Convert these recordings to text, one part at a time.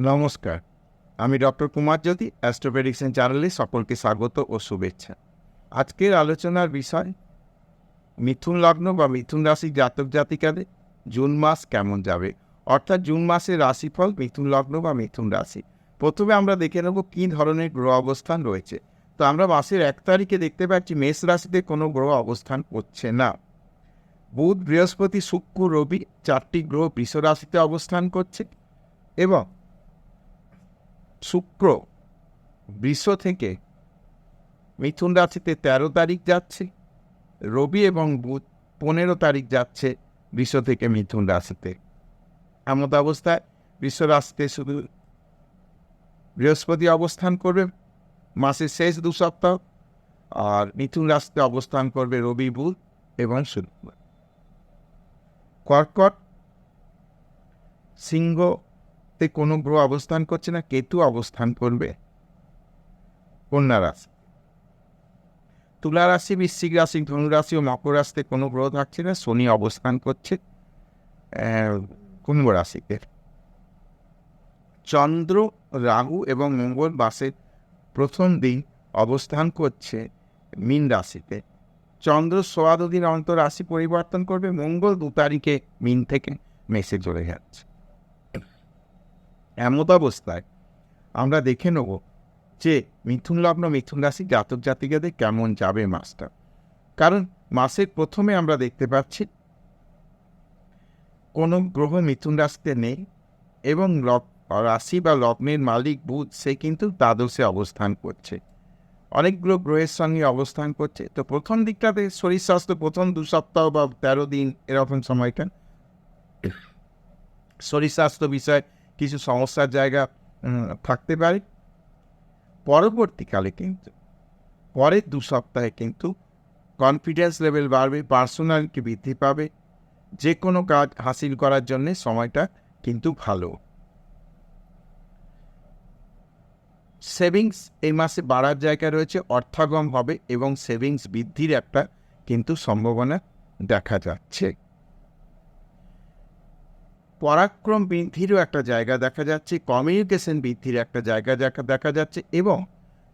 নমস্কার, আমি ডক্টর কুমার জ্যোতি, astro prediction চ্যানেলে সকলকে স্বাগত ও শুভেচ্ছা। আজকের আলোচনার বিষয় মিথুন লগ্ন বা মিথুন রাশির জাতক জাতিকাদের জুন মাস কেমন যাবে, অর্থাৎ জুন মাসের রাশিফল মিথুন লগ্ন বা মিথুন রাশি। প্রথমে আমরা দেখে নেব কী ধরনের গ্রহ অবস্থান রয়েছে। তো আমরা মাসের 1 তারিখে দেখতে পাচ্ছি মেষ রাশিতে কোনো গ্রহ অবস্থান করছে না। বুধ, বৃহস্পতি, শুক্র, রবি 4টি গ্রহ বৃষ রাশিতে অবস্থান করছে এবং শুক্র বৃষ থেকে মিথুন রাশিতে 13 তারিখ যাচ্ছে, রবি এবং বুধ 15 তারিখ যাচ্ছে বৃষ থেকে মিথুন রাশিতে। এমত অবস্থায় বৃষ রাশিতে শুধু বৃহস্পতি অবস্থান করবে মাসের শেষ 2 সপ্তাহ, আর মিথুন রাশিতে অবস্থান করবে রবি, বুধ এবং শুক্র। কর্কট, সিংহতে কোনো গ্রহ অবস্থান করছে না, কেতু অবস্থান করবে কন্যা রাশি। তুলা রাশি, বৃশ্চিক রাশি, ধনু রাশি ও মকর রাশিতে কোনো গ্রহ থাকছে না, শনি অবস্থান করছে কুম্ভ রাশিতে। চন্দ্র, রাহু এবং মঙ্গল মাসের প্রথম দিন অবস্থান করছে মীন রাশিতে। চন্দ্র ১৬ দিন অন্তর রাশি পরিবর্তন করবে, মঙ্গল 2 তারিখে মীন থেকে মেষে চলে যাচ্ছে। এমত অবস্থায় আমরা দেখে নেব যে মিথুন লগ্ন মিথুন রাশি জাতক জাতিকাদের কেমন যাবে মাসটা। কারণ মাসের প্রথমে আমরা দেখতে পাচ্ছি কোনো গ্রহ মিথুন রাশিতে নেই এবং রাশি বা লগ্নের মালিক বুধ সে কিন্তু দ্বাদশে অবস্থান করছে, অনেকগুলো গ্রহের সঙ্গে অবস্থান করছে। তো প্রথম দিকটাতে শরীর স্বাস্থ্য প্রথম 2 সপ্তাহ বা 13 দিন এরকম সময়টা শরীর স্বাস্থ্য বিষয়ে কিছু সমস্যার জায়গা থাকতে পারে। পরবর্তীকালে কিন্তু পরের 2 সপ্তাহে কিন্তু কনফিডেন্স লেভেল বাড়বে, পার্সোনালিটি বৃদ্ধি পাবে, যে কোনো কাজ হাসিল করার জন্য সময়টা কিন্তু ভালো। সেভিংস এই মাসে বাড়ার জায়গা রয়েছে, অর্থাগম হবে এবং সেভিংস বৃদ্ধির একটা কিন্তু সম্ভাবনা দেখা যাচ্ছে। পরাক্রম বৃদ্ধিরও একটা জায়গা দেখা যাচ্ছে, কমিউনিকেশন বৃদ্ধির একটা জায়গা দেখা যাচ্ছে এবং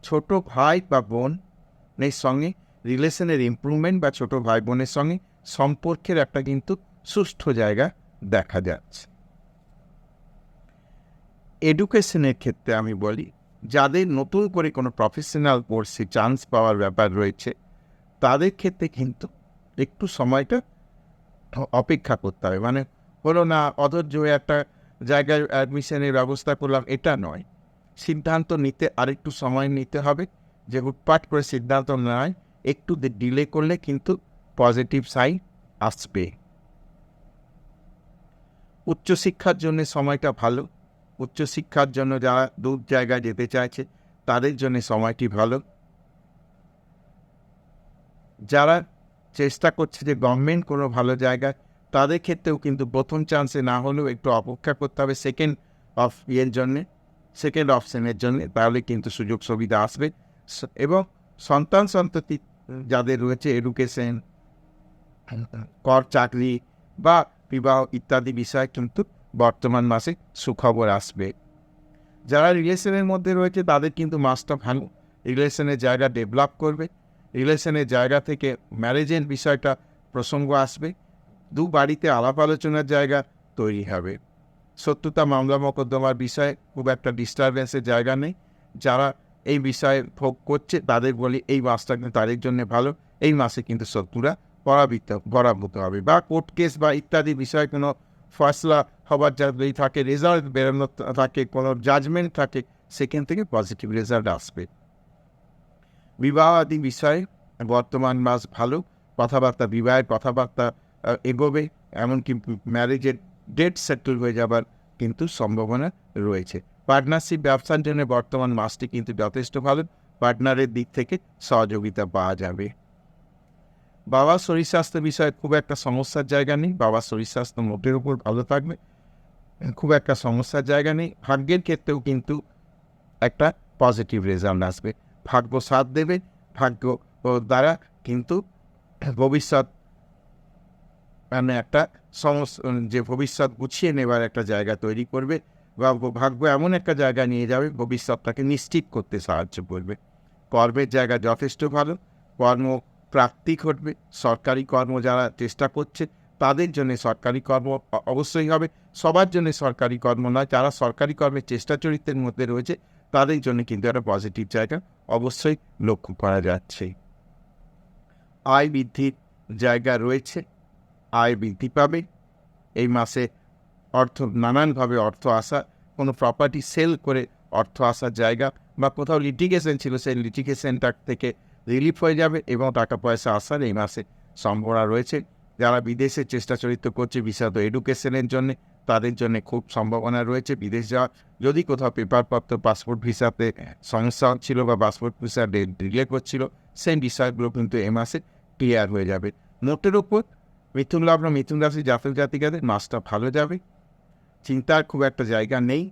ছোট ভাই বা বোনের সঙ্গে রিলেশনের ইমপ্রুভমেন্ট বা ছোট ভাই বোনের সঙ্গে সম্পর্কের একটা কিন্তু সুষ্ঠু জায়গা দেখা যাচ্ছে। এডুকেশনের ক্ষেত্রে আমি বলি, যাদের নতুন করে কোনো প্রফেশনাল কোর্সে চান্স পাওয়ার ব্যাপার রয়েছে তাদের ক্ষেত্রে কিন্তু একটু সময়টা অপেক্ষা করতে হবে। মানে হলো না অধৈর্য হয়ে একটা জায়গায় অ্যাডমিশনের ব্যবস্থা করলাম, এটা নয়। সিদ্ধান্ত নিতে আরেকটু সময় নিতে হবে, যে হুটপাট করে সিদ্ধান্ত নয়, একটু ডিলে করলে কিন্তু পজিটিভ সাইন আসবে। উচ্চশিক্ষার জন্য সময়টা ভালো, উচ্চশিক্ষার জন্য যারা দূর জায়গায় যেতে চাইছে তাদের জন্য সময়টি ভালো। যারা চেষ্টা করছে যে গভর্নমেন্ট কোনো ভালো জায়গায়, তাদের ক্ষেত্রেও কিন্তু প্রথম চান্সে না হলেও একটু অপেক্ষা করতে হবে সেকেন্ড অপশনের জন্যে, তাহলে কিন্তু সুযোগ সুবিধা আসবে। এবং সন্তান সন্ততি যাদের রয়েছে এডুকেশন, কর চাকরি বা বিবাহ ইত্যাদি বিষয়ে কিন্তু বর্তমান মাসে সুখবর আসবে। যারা রিলেশনের মধ্যে রয়েছে তাদের কিন্তু মাসটা ভালো, রিলেশনের জায়গা ডেভেলপ করবে, রিলেশনের জায়গা থেকে ম্যারেজের বিষয়টা প্রসঙ্গ আসবে, দু বাড়িতে আলাপ আলোচনার জায়গা তৈরি হবে। শত্রুতা মামলা মোকদ্দমার বিষয়ে খুব একটা ডিস্টারবেন্সের জায়গা নেই। যারা এই বিষয়ে ভোগ করছে তাদের বলি এই মাসটা কিন্তু তাদের জন্য ভালো। এই মাসে কিন্তু শত্রুরা পরাভূত হবে, বা কোর্ট কেস বা ইত্যাদি বিষয়ে কোনো ফয়সলা হবার যদি থাকে, রেজাল্ট বেরোনোর থাকে, কোনো জাজমেন্ট থাকে, সেখান থেকে পজিটিভ রেজাল্ট আসবে। বিবাহ আদি বিষয়ে বর্তমান মাস ভালো, কথাবার্তা বিবাহের কথাবার্তা এগোবে, এমনকি ম্যারেজের ডেট সেটেল হয়ে যাবার কিন্তু সম্ভাবনা রয়েছে। পার্টনারশিপ ব্যবসার জন্য বর্তমান মাসটি কিন্তু যথেষ্ট ভালো, পার্টনারের দিক থেকে সহযোগিতা পাওয়া যাবে। বাবার শরীর স্বাস্থ্য বিষয়ে খুব একটা সমস্যার জায়গা নেই, বাবার শরীর স্বাস্থ্য মোটের উপর ভালো থাকবে, খুব একটা সমস্যার জায়গা নেই। ভাগ্যের ক্ষেত্রেও কিন্তু একটা পজিটিভ রেজাল্ট আসবে, ভাগ্য সাথ দেবে, ভাগ্য দ্বারা কিন্তু ভবিষ্যৎ মানে একটা যে ভবিষ্যৎ গুছিয়ে নেবার একটা জায়গা তৈরি করবে। বা ভাগ্য এমন একটা জায়গায় নিয়ে যাবে, ভবিষ্যৎটাকে নিশ্চিত করতে সাহায্য করবে। কর্মের জায়গা যথেষ্ট ভালো, কর্ম প্রাপ্তি ঘটবে। সরকারি কর্ম যারা চেষ্টা করছে তাদের জন্য সরকারি কর্ম অবশ্যই হবে। সবার জন্য সরকারি কর্ম নয়, যারা সরকারি কর্মের চেষ্টা চরিত্রের মধ্যে রয়েছে তাদের জন্য কিন্তু একটা পজিটিভ জায়গা অবশ্যই লক্ষ্য করা যাচ্ছে। আয় বৃদ্ধির জায়গা রয়েছে, আয় বৃদ্ধি পাবে এই মাসে। নানানভাবে অর্থ আসা, কোনো প্রপার্টি সেল করে অর্থ আসার জায়গা, বা কোথাও লিটিগেশন ছিল সেই লিটিগেশনটা থেকে রিলিফ হয়ে যাবে এবং টাকা পয়সা আসার এই মাসে সম্ভাবনা রয়েছে। যারা বিদেশে চেষ্টা চরিত্র করছে বিশেষত এডুকেশনের জন্য, তাদের জন্য খুব সম্ভাবনা রয়েছে বিদেশ যাওয়ার। যদি কোথাও পেপারপত্র পাসপোর্ট ভিসাতে সমস্যা হচ্ছিল বা পাসপোর্ট ভিসা ডিলে করছিল, সেই বিষয়গুলো কিন্তু এই মাসে ক্লিয়ার হয়ে যাবে। নোটের উপর মিথুন লগ্ন মিথুন রাশি জাতক জাতিকাদের মাসটা ভালো যাবে, চিন্তার খুব একটা জায়গা নেই।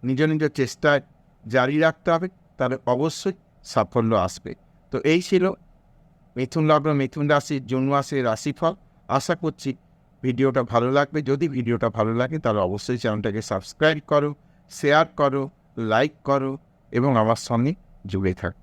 নিজ নিজ চেষ্টায় জারি রাখতে হবে, তাহলে অবশ্যই সাফল্য আসবে। তো এই ছিল মিথুন লগ্ন মিথুন রাশির জুন মাসের রাশিফল। আশা করছি ভিডিওটা ভালো লাগবে। যদি ভিডিওটা ভালো লাগে তাহলে অবশ্যই চ্যানেলটাকে সাবস্ক্রাইব করো, শেয়ার করো, লাইক করো এবং আমার সঙ্গে জুড়ে থাকো।